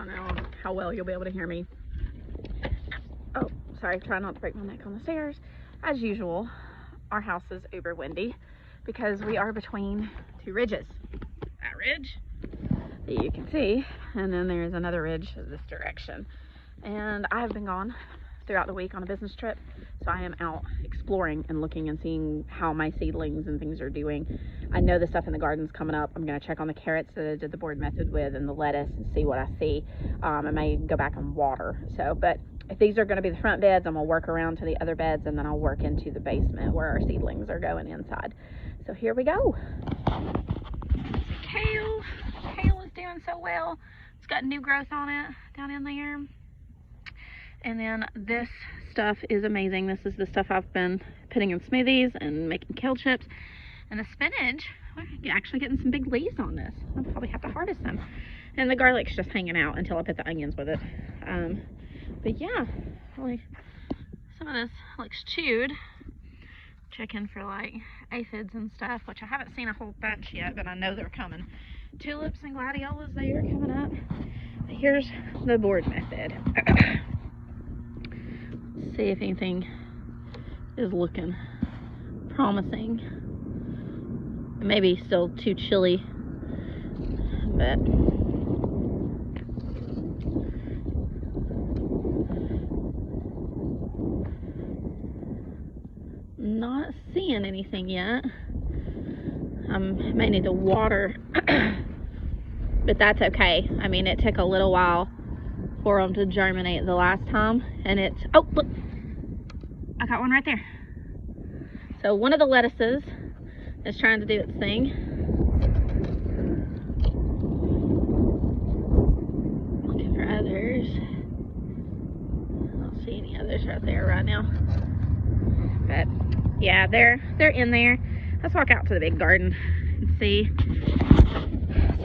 don't know how well you'll be able to hear me. Oh, sorry, try not to break my neck on the stairs. As usual, our house is uber windy because we are between two ridges. That ridge that you can see, and then there's another ridge this direction. And I have been gone throughout the week on a business trip, so I am out exploring and looking and seeing how my seedlings and things are doing. I know the stuff in the garden's coming up. I'm going to check on the carrots that I did the board method with and the lettuce and see what I see. I may go back and water. So, but if these are going to be the front beds, I'm going to work around to the other beds, and then I'll work into the basement where our seedlings are going inside. So here we go. Kale. Kale is doing so well. It's got new growth on it down in there. And then this stuff is amazing. This is the stuff I've been putting in smoothies and making kale chips. And the spinach, we're actually getting some big leaves on this. I'll probably have to harvest them. And the garlic's just hanging out until I put the onions with it. But yeah, really, some of this looks chewed. Checking for like aphids and stuff, which I haven't seen a whole bunch yet, but I know they're coming. Tulips and gladiolas, they are coming up. But here's the board method. See if anything is looking promising. It may be still too chilly, but not seeing anything yet. I may need to water, but that's okay. I mean, it took a little while for them to germinate the last time, and it's, oh look, I got one right there. So one of the lettuces is trying to do its thing. Looking for others. I don't see any others right there right now. But yeah, they're in there. Let's walk out to the big garden and see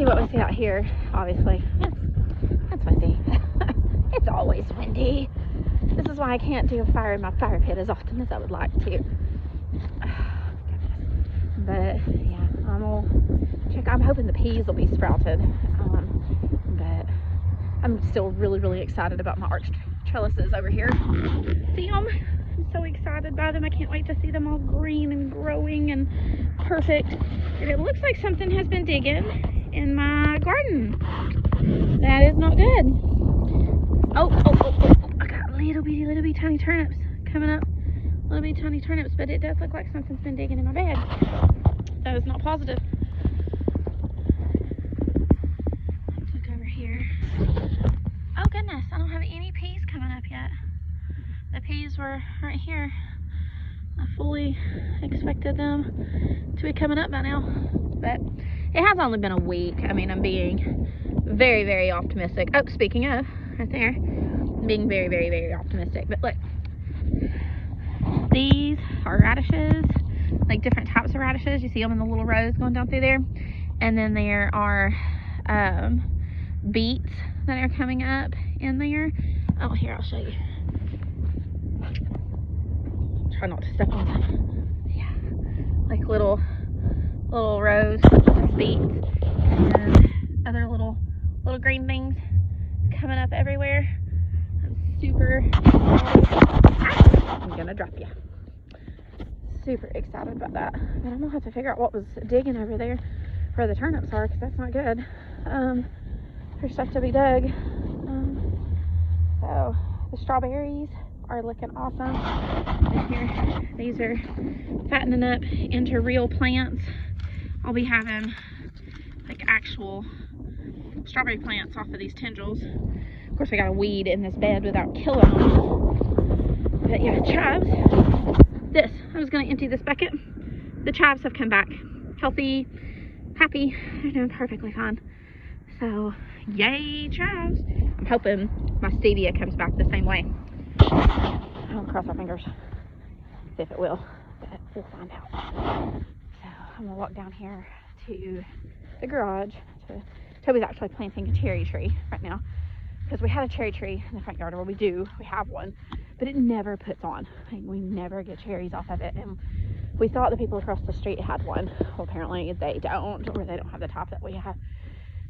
what we see out here. Obviously, it's windy. It's always windy. This is why I can't do a fire in my fire pit as often as I would like to. But yeah, I'm hoping the peas will be sprouted. But I'm still really excited about my arch trellises over here. See them? I'm so excited by them. I can't wait to see them all green and growing and perfect. And it looks like something has been digging in my garden. That is not good. Oh, I got little bitty tiny turnips coming up. Little bitty tiny turnips, but it does look like something's been digging in my bed. That is not positive. Let's look over here. Oh goodness, I don't have any peas coming up yet. The peas were right here. I fully expected them to be coming up by now, but it has only been a week. I mean, I'm being very optimistic. Oh, speaking of, right there, I'm being very optimistic. But look, these are radishes, like different types of radishes. You see them in the little rows going down through there. And then there are beets that are coming up in there. Oh, here, I'll show you. Try not to step on them. Yeah, like little rows of beets and other little green things coming up everywhere. I'm super excited. I'm gonna drop you. Super excited about that. But I'm gonna have to figure out what was digging over there where the turnips are, because that's not good. There's stuff to be dug. So the strawberries are looking awesome. And here, these are fattening up into real plants. I'll be having like actual strawberry plants off of these tendrils. Of course, I got a weed in this bed without killing them. But yeah, chives. I was going to empty this bucket. The chives have come back healthy, happy. They're doing perfectly fine. So, yay, chives. I'm hoping my stevia comes back the same way. I'll cross our fingers, see if it will, but we'll find out. So, I'm going to walk down here to the garage. Toby's actually planting a cherry tree right now, because we had a cherry tree in the front yard, or we have one, but it never puts on. Like, we never get cherries off of it, and we thought the people across the street had one. Well, apparently they don't, or they don't have the top that we have.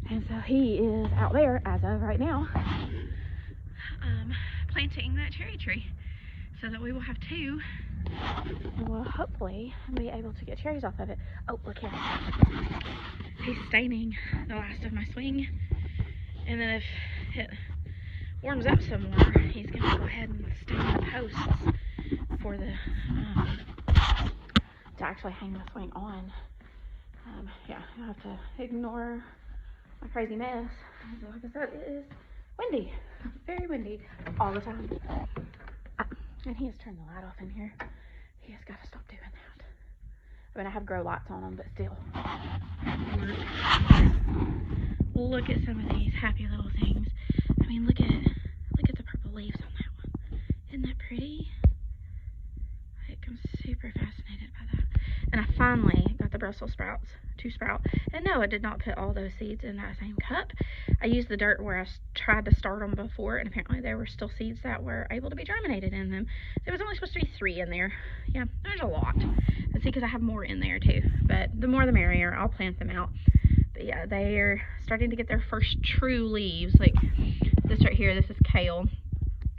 And so he is out there as of right now, planting that cherry tree so that we will have two and we'll hopefully be able to get cherries off of it. Oh, look here. He's staining the last of my swing. And then if it warms up some more, he's going to go ahead and stain the posts for the, to actually hang the swing on. Yeah, I have to ignore my crazy mess. Like I said, it is windy, very windy all the time. And he has turned the light off in here. He has got to stop doing that. I mean, I have grow lights on them, but still. Look at some of these happy little things. I mean, look at the purple leaves on that one. Isn't that pretty? I'm super fascinated by that. And I finally got the Brussels sprouts to sprout. And no, I did not put all those seeds in that same cup. I used the dirt where I tried to start them before, and apparently there were still seeds that were able to be germinated in them. There was only supposed to be 3 in there. Yeah, there's a lot. And see, because I have more in there too. But the more the merrier. I'll plant them out. But yeah, they are starting to get their first true leaves. Like this right here, this is kale.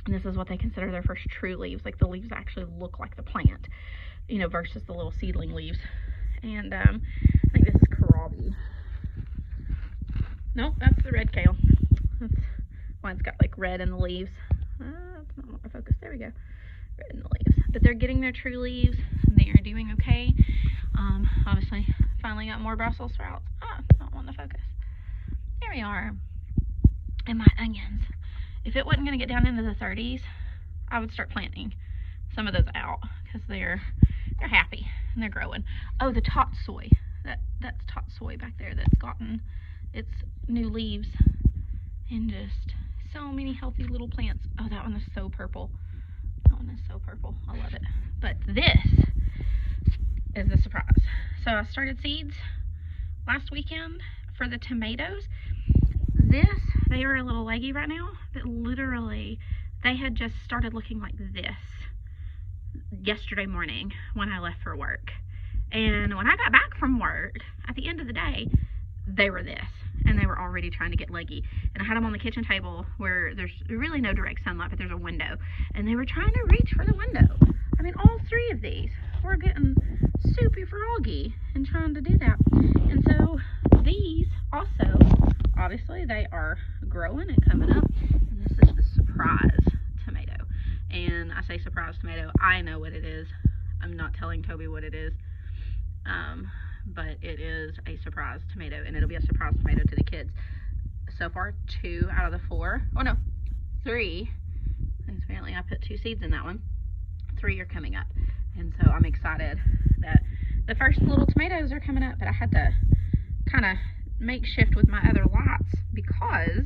And this is what they consider their first true leaves. Like the leaves actually look like the plant, you know, versus the little seedling leaves. And I think this is kohlrabi. Nope, that's the red kale. That's why it's got like red in the leaves. That's not what my focus. There we go. Red in the leaves. But they're getting their true leaves. They are doing okay. Obviously, finally got more Brussels sprouts. Not wanting to focus. There we are. And my onions. If it wasn't going to get down into the 30s, I would start planting some of those out because they're happy and they're growing. Oh, the tot soy. That's tot soy back there that's gotten its new leaves and just so many healthy little plants. Oh, that one is so purple. That one is so purple. I love it. But this is the surprise. So I started seeds last weekend for the tomatoes. They are a little leggy right now, but literally they had just started looking like this yesterday morning when I left for work. And when I got back from work, at the end of the day, they were this, and they were already trying to get leggy. And I had them on the kitchen table where there's really no direct sunlight, but there's a window, and they were trying to reach for the window. I mean, all 3 of these were getting super froggy and trying to do that. And so these also, obviously, they are growing and coming up. And this is the surprise tomato. And I say surprise tomato, I know what it is. I'm not telling Toby what it is. But it is a surprise tomato, and it'll be a surprise tomato to the kids. So far, 2 out of the 4. Oh no, 3. And apparently I put 2 seeds in that one. 3 are coming up. And so I'm excited that the first little tomatoes are coming up, but I had to kind of make shift with my other lots because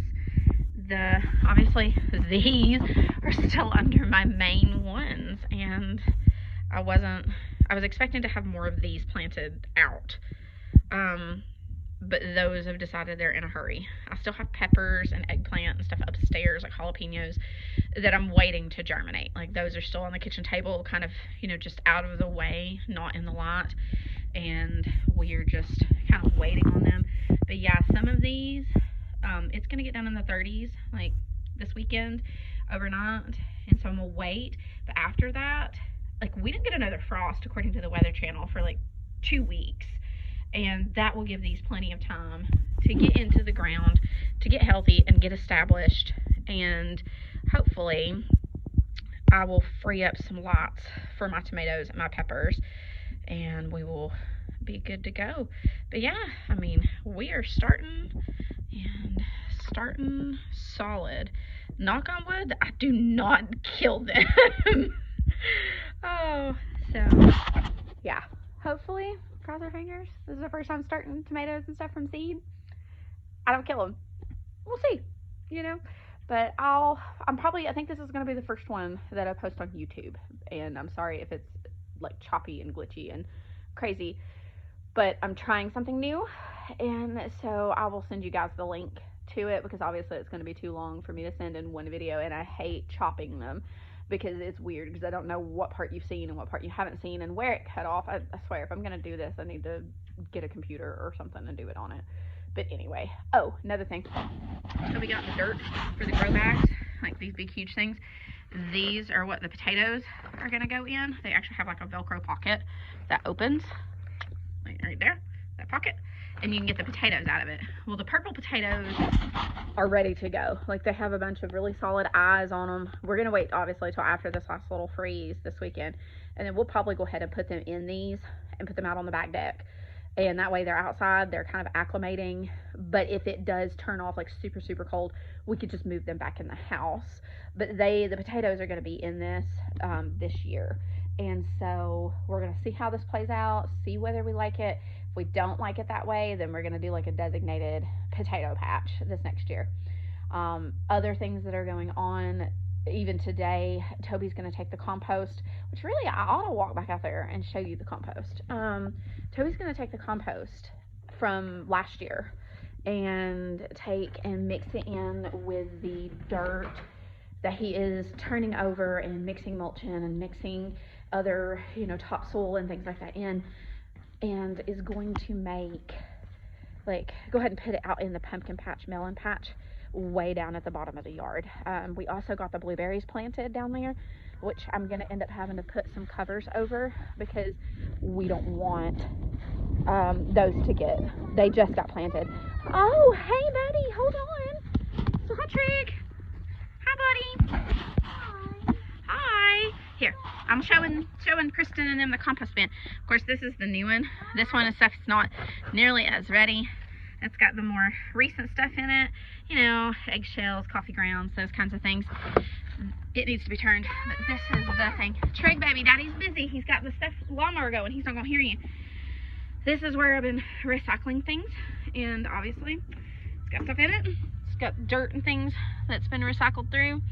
obviously these are still under my main ones, and I was expecting to have more of these planted out, but those have decided they're in a hurry. I still have peppers and eggplant and stuff upstairs, like jalapenos, that I'm waiting to germinate. Like those are still on the kitchen table, kind of, you know, just out of the way, not in the lot, and we're just kind of waiting on them. But yeah, some of these, it's gonna get down in the 30s, like this weekend, overnight, and so I'm gonna wait. But after that, like, we didn't get another frost according to the Weather Channel for like 2 weeks, and that will give these plenty of time to get into the ground, to get healthy and get established, and hopefully I will free up some lots for my tomatoes and my peppers, and we will be good to go. But yeah, I mean, we are starting solid. Knock on wood that I do not kill them. Oh, so yeah, hopefully, cross our fingers, this is the first time starting tomatoes and stuff from seed. I don't kill them. We'll see, you know, but I think this is going to be the first one that I post on YouTube, and I'm sorry if it's like choppy and glitchy and crazy, but I'm trying something new, and so I will send you guys the link to it, because obviously it's going to be too long for me to send in one video, and I hate chopping them because it's weird, because I don't know what part you've seen and what part you haven't seen and where it cut off. I swear, if I'm going to do this, I need to get a computer or something and do it on it, But anyway, oh, another thing. So we got the dirt for the grow bags, like these big huge things. These are what the potatoes are gonna go in. They actually have like a Velcro pocket that opens, like right there, that pocket, and you can get the potatoes out of it. Well, the purple potatoes are ready to go. Like, they have a bunch of really solid eyes on them. We're gonna wait obviously till after this last little freeze this weekend, and then we'll probably go ahead and put them in these and put them out on the back deck. And that way they're outside, they're kind of acclimating. But if it does turn off like super cold, we could just move them back in the house. But the potatoes are going to be in this this year. And so we're going to see how this plays out, see whether we like it. If we don't like it that way, then we're going to do like a designated potato patch this next year. Other things that are going on, even today, Toby's going to take the compost, which really I ought to walk back out there and show you the compost. Toby's going to take the compost from last year and mix it in with the dirt that he is turning over and mixing mulch in and mixing other, topsoil and things like that in, and is going to make, like, go ahead and put it out in the pumpkin patch, melon patch, way down at the bottom of the yard. We also got the blueberries planted down there, which I'm going to end up having to put some covers over because we don't want those they just got planted. Oh, hey buddy, hold on. So hi, Trig. Hi buddy. Hi. Here, I'm showing Kristen and them the compost bin. Of course, this is the new one. This one is stuff that's not nearly as ready. It's got the more recent stuff in it, eggshells, coffee grounds, those kinds of things. It needs to be turned, but this is the thing. Trig, baby, daddy's busy. He's got the lawnmower going. He's not gonna hear you. This is where I've been recycling things, and obviously it's got stuff in it. It's got dirt and things that's been recycled through,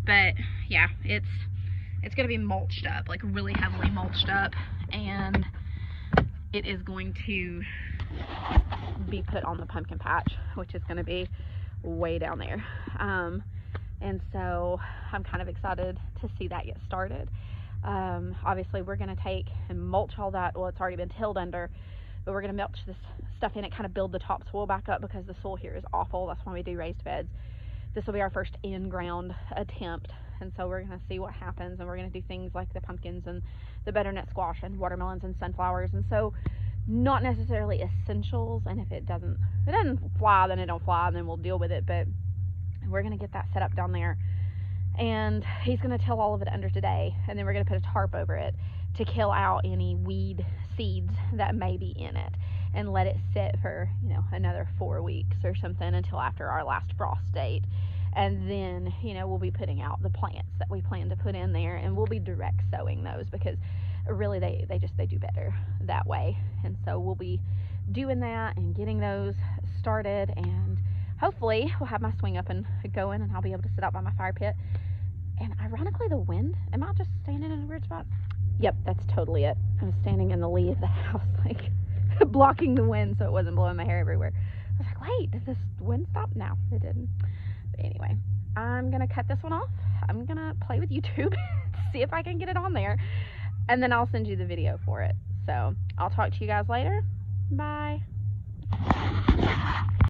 but yeah, it's gonna be mulched up, like really heavily mulched up, and it is going to be put on the pumpkin patch, which is going to be way down there. And so I'm kind of excited to see that get started. Obviously we're going to take and mulch all that. Well, it's already been tilled under, but we're going to mulch this stuff in it, kind of build the topsoil back up because the soil here is awful. That's why we do raised beds. This will be our first in-ground attempt, and so we're going to see what happens, and we're going to do things like the pumpkins and the butternut squash and watermelons and sunflowers. And so not necessarily essentials, and if it doesn't fly, then it don't fly, and then we'll deal with it. But we're going to get that set up down there, and he's going to till all of it under today, and then we're going to put a tarp over it to kill out any weed seeds that may be in it, and let it sit for another 4 weeks or something until after our last frost date. And then we'll be putting out the plants that we plan to put in there, and we'll be direct sowing those because really they do better that way. And so we'll be doing that and getting those started, and hopefully we'll have my swing up and going, and I'll be able to sit out by my fire pit. And ironically, the wind, am I just standing in a weird spot? Yep, that's totally it. I was standing in the lee of the house, like blocking the wind so it wasn't blowing my hair everywhere. I was like, wait, did this wind stop? No, it didn't. But anyway, I'm gonna cut this one off. I'm gonna play with YouTube, see if I can get it on there, and then I'll send you the video for it. So I'll talk to you guys later. Bye.